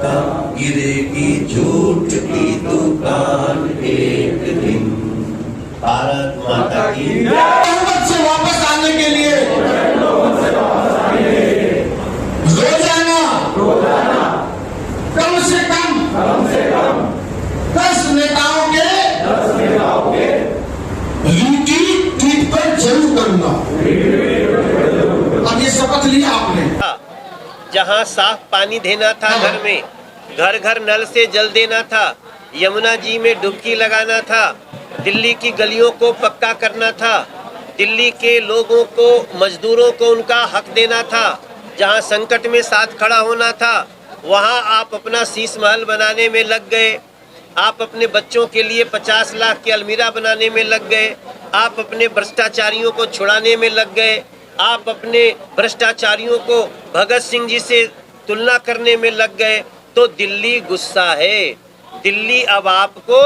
का गिरेगी झूठ की दुकान एक दिन। भारत माता की बहुमत से वापस आने के लिए रोजाना कम से कम 10 नेताओं के रीट्वीट ट्वीट पर जरूर करूंगा। अब ये शपथ लिया आपने। जहां साफ पानी देना था घर में, घर घर नल से जल देना था, यमुना जी में डुबकी लगाना था, दिल्ली की गलियों को पक्का करना था, दिल्ली के लोगों को, मजदूरों को उनका हक देना था, जहां संकट में साथ खड़ा होना था, वहां आप अपना शीश महल बनाने में लग गए। आप अपने बच्चों के लिए 50 लाख की अलमीरा बनाने में लग गए। आप अपने भ्रष्टाचारियों को छुड़ाने में लग गए। आप अपने भ्रष्टाचारियों को भगत सिंह जी से तुलना करने में लग गए। तो दिल्ली गुस्सा है। दिल्ली अब आपको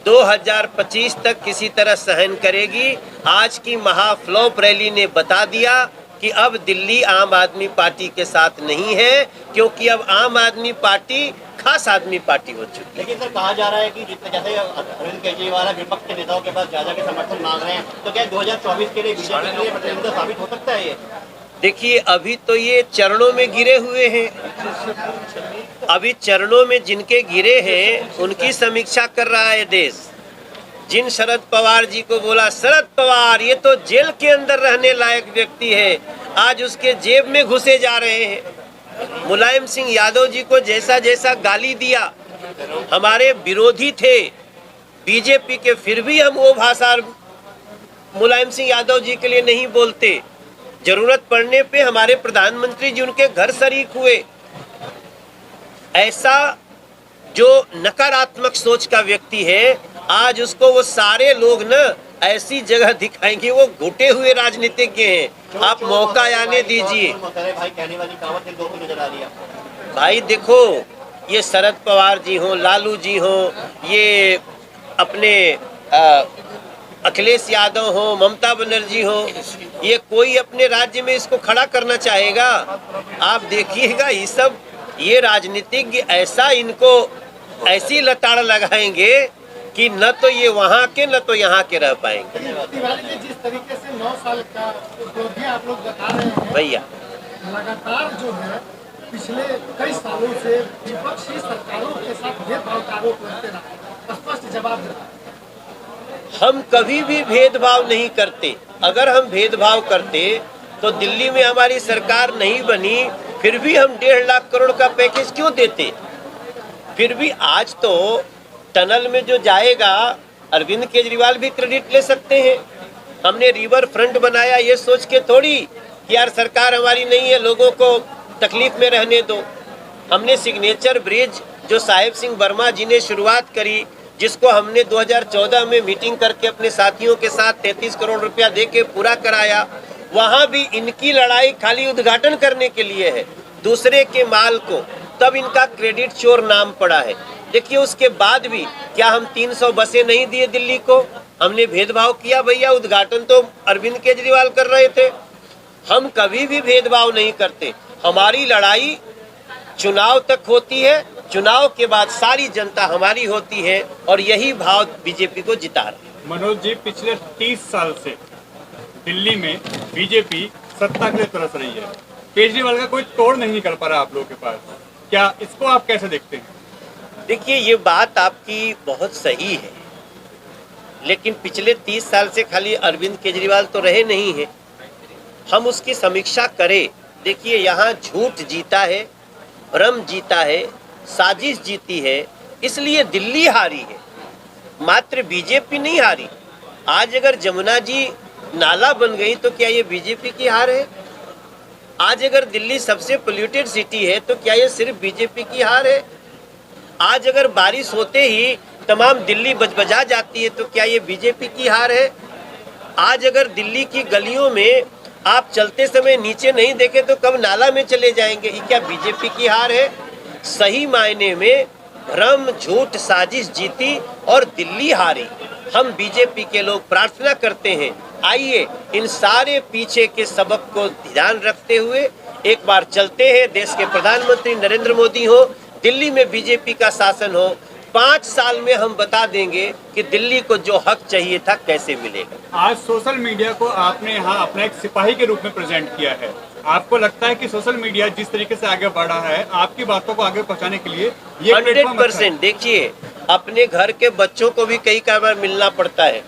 2025 तक किसी तरह सहन करेगी। आज की महाफ्लॉप रैली ने बता दिया कि अब दिल्ली आम आदमी पार्टी के साथ नहीं है, क्योंकि अब आम आदमी पार्टी खास आदमी पार्टी हो चुकी है। लेकिन सर कहा जा रहा है कि जितने जैसे अरविंद केजरीवाल विपक्ष के नेताओं के पास ज्यादा के समर्थन मांग रहे हैं, तो क्या 2024 के लिए बीजेपी के लिए मतलब साबित हो सकता है ये? देखिए, अभी तो ये चरणों में गिरे हुए हैं। अभी चरणों में जिनके गिरे हैं उनकी समीक्षा कर रहा है देश। जिन शरद पवार जी को बोला शरद पवार ये तो जेल के अंदर रहने लायक व्यक्ति है, आज उसके जेब में घुसे जा रहे हैं। मुलायम सिंह यादव जी को जैसा जैसा गाली दिया, हमारे विरोधी थे बीजेपी के, फिर भी हम वो भाषा मुलायम सिंह यादव जी के लिए नहीं बोलते। जरूरत पड़ने पे हमारे प्रधानमंत्री जी उनके घर शरीक हुए। ऐसा जो नकारात्मक सोच का व्यक्ति है, आज उसको वो सारे लोग न ऐसी जगह दिखाएंगे, वो घुटे हुए राजनीतिज्ञ हैं। आप मौका आने दीजिए। भाई देखो, ये शरद पवार जी हो, लालू जी हो, ये अपने अखिलेश यादव हो, ममता बनर्जी हो, ये कोई अपने राज्य में इसको खड़ा करना चाहेगा? आप देखिएगा, ये राजनीतिज्ञ ऐसा इनको ऐसी लताड़ लगाएंगे कि न तो ये वहाँ के न तो यहाँ के रह पाएंगे। जिस तरीके से 9 साल का उपलब्धि आप लोग बता रहे हैं भैया, लगातार जो है पिछले कई सालों से विपक्षी सरकारों के साथ भेदभाव का आरोप लगते रहा, स्पष्ट जवाब देता। हम कभी भी भेदभाव नहीं करते। अगर हम भेदभाव करते तो दिल्ली में हमारी सरकार नहीं बनी, फिर भी हम 1.5 लाख करोड़ का पैकेज क्यों देते? फिर भी आज तो टनल में जो जाएगा, अरविंद केजरीवाल भी क्रेडिट ले सकते हैं। हमने रिवर फ्रंट बनाया ये सोच के थोड़ी कि यार सरकार हमारी नहीं है, लोगों को तकलीफ में रहने दो। हमने सिग्नेचर ब्रिज जो साहिब सिंह वर्मा जी ने शुरुआत करी, जिसको हमने 2014 में मीटिंग करके अपने साथियों के साथ 33 करोड़ रुपया दे के पूरा कराया, वहाँ भी इनकी लड़ाई खाली उद्घाटन करने के लिए है, दूसरे के माल को, तब इनका क्रेडिट चोर नाम पड़ा है। देखिए, उसके बाद भी क्या हम 300 बसें नहीं दिए दिल्ली को? हमने भेदभाव किया? भैया, उद्घाटन तो अरविंद केजरीवाल कर रहे थे। हम कभी भी भेदभाव नहीं करते। हमारी लड़ाई चुनाव तक होती है, चुनाव के बाद सारी जनता हमारी होती है, और यही भाव बीजेपी को जिता रहा है। मनोज जी, पिछले 30 साल से दिल्ली में बीजेपी सत्ता के लिए तरस रही है। केजरीवाल का कोई तोड़ नहीं निकल पा रहा आप लोगों के पास, क्या इसको आप कैसे देखते हैं? देखिए, ये बात आपकी बहुत सही है, लेकिन पिछले 30 साल से खाली अरविंद केजरीवाल तो रहे नहीं है। हम उसकी समीक्षा करें। देखिए, यहाँ झूठ जीता है, भ्रम जीता है, साजिश जीती है, इसलिए दिल्ली हारी है, मात्र बीजेपी नहीं हारी। आज अगर जमुना जी नाला बन गई तो क्या ये बीजेपी की हार है? आज अगर दिल्ली सबसे पोल्यूटेड सिटी है तो क्या ये सिर्फ बीजेपी की हार है? आज अगर बारिश होते ही तमाम दिल्ली बजबजा जाती है तो क्या ये बीजेपी की हार है? आज अगर दिल्ली की गलियों में आप चलते समय नीचे नहीं देखे तो कब नाला में चले जाएंगे, ये क्या बीजेपी की हार है? सही मायने में भ्रम, झूठ, साजिश जीती और दिल्ली हारी। हम बीजेपी के लोग प्रार्थना करते हैं, आइए इन सारे पीछे के सबक को ध्यान रखते हुए एक बार चलते हैं। देश के प्रधानमंत्री नरेंद्र मोदी हो, दिल्ली में बीजेपी का शासन हो, 5 साल में हम बता देंगे कि दिल्ली को जो हक चाहिए था कैसे मिलेगा। आज सोशल मीडिया को आपने यहाँ अपना एक सिपाही के रूप में प्रेजेंट किया है। आपको लगता है कि सोशल मीडिया जिस तरीके से आगे बढ़ रहा है, आपकी बातों को आगे पहुँचाने के लिए ये 100%। देखिए, अपने घर के बच्चों को भी कई बार मिलना पड़ता है।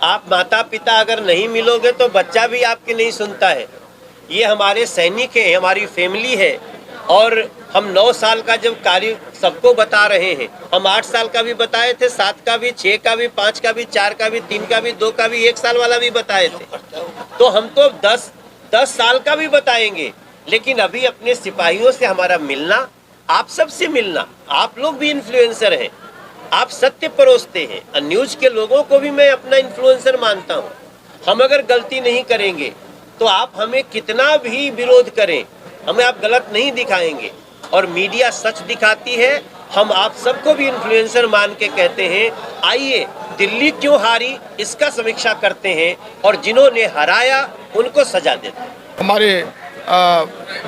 आप माता पिता अगर नहीं मिलोगे तो बच्चा भी आपकी नहीं सुनता है। ये हमारे सैनिक हैं, हमारी फैमिली है, और हम 9 साल का जब कार्य सबको बता रहे हैं, हम 8 साल का भी बताए थे, 7 का भी, 6 का भी, 5 का भी, 4 का भी, 3 का भी, 2 का भी, 1 साल वाला भी बताए थे। तो हम तो 10 साल का भी बताएंगे। लेकिन अभी अपने सिपाहियों से हमारा मिलना, आप सबसे मिलना, आप लोग भी इन्फ्लुएंसर हैं, आप सत्य परोसते हैं। न्यूज के लोगों को भी मैं अपना इन्फ्लुएंसर मानता हूँ। हम अगर गलती नहीं करेंगे तो आप हमें कितना भी विरोध करें, हमें आप गलत नहीं दिखाएंगे। और मीडिया सच दिखाती है। हम आप सबको भी इन्फ्लुएंसर मान के कहते हैं, आइए दिल्ली क्यों हारी इसका समीक्षा करते हैं, और जिन्होंने हराया उनको सजा देते हैं। हमारे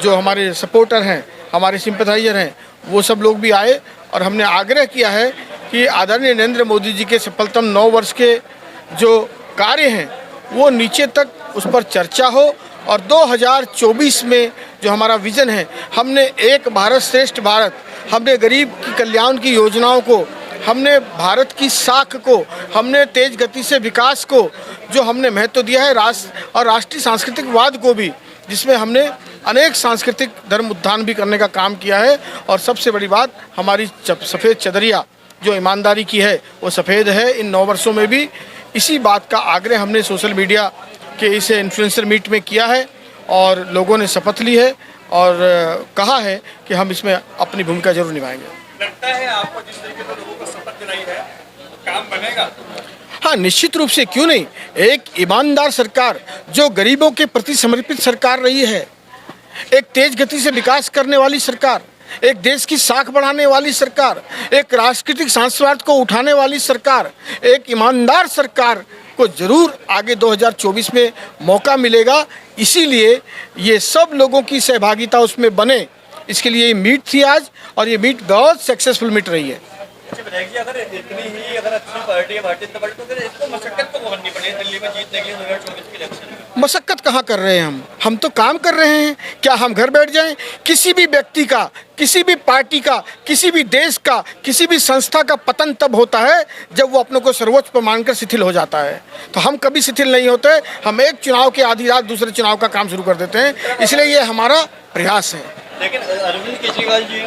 जो हमारे सपोर्टर हैं, हमारे सिंपैथाइजर हैं, वो सब लोग भी आए और हमने आग्रह किया है कि आदरणीय नरेंद्र मोदी जी के सफलतम 9 वर्ष के जो कार्य हैं वो नीचे तक उस पर चर्चा हो। और 2024 में जो हमारा विज़न है, हमने एक भारत श्रेष्ठ भारत, हमने गरीब की कल्याण की योजनाओं को, हमने भारत की साख को, हमने तेज गति से विकास को जो हमने महत्व दिया है, और राष्ट्रीय सांस्कृतिकवाद को भी, जिसमें हमने अनेक सांस्कृतिक धर्म उत्थान भी करने का काम किया है। और सबसे बड़ी बात, हमारी सफ़ेद चदरिया जो ईमानदारी की है वो सफ़ेद है। इन 9 वर्षों में भी इसी बात का आग्रह हमने सोशल मीडिया के इस इन्फ्लुएंसर मीट में किया है, और लोगों ने शपथ ली है और कहा है कि हम इसमें अपनी भूमिका जरूर निभाएंगे। लगता है आपको जिस तरीके से लोगों को शपथ दिलाई है, काम बनेगा? हाँ, निश्चित रूप से, क्यों नहीं। एक ईमानदार सरकार जो गरीबों के प्रति समर्पित सरकार रही है, एक तेज गति से विकास करने वाली सरकार, एक देश की साख बढ़ाने वाली सरकार, एक राष्ट्रनीतिक सांस्कृतिक को उठाने वाली सरकार, एक ईमानदार सरकार को जरूर आगे 2024 में मौका मिलेगा। इसीलिए ये सब लोगों की सहभागिता उसमें बने, इसके लिए ये मीट थी आज, और ये मीट बहुत सक्सेसफुल मीट रही है। अगर इतनी ही अगर अच्छी पार्टी है भारतीय जनता पार्टी, तो फिर इसको मशक्कत तो करनी पड़ेगी दिल्ली में जीतने के लिए 2024 के इलेक्शन में। मशक्कत कहाँ कर रहे हैं हम तो काम कर रहे हैं। क्या हम घर बैठ जाएं? किसी भी व्यक्ति का, किसी भी पार्टी का, किसी भी देश का, किसी भी संस्था का पतन तब होता है जब वो अपनों को सर्वोच्च पर मानकर शिथिल हो जाता है। तो हम कभी शिथिल नहीं होते। हम एक चुनाव के आधी रात दूसरे चुनाव का काम शुरू कर देते हैं। इसलिए ये हमारा प्रयास है। लेकिन अरविंद केजरीवाल जी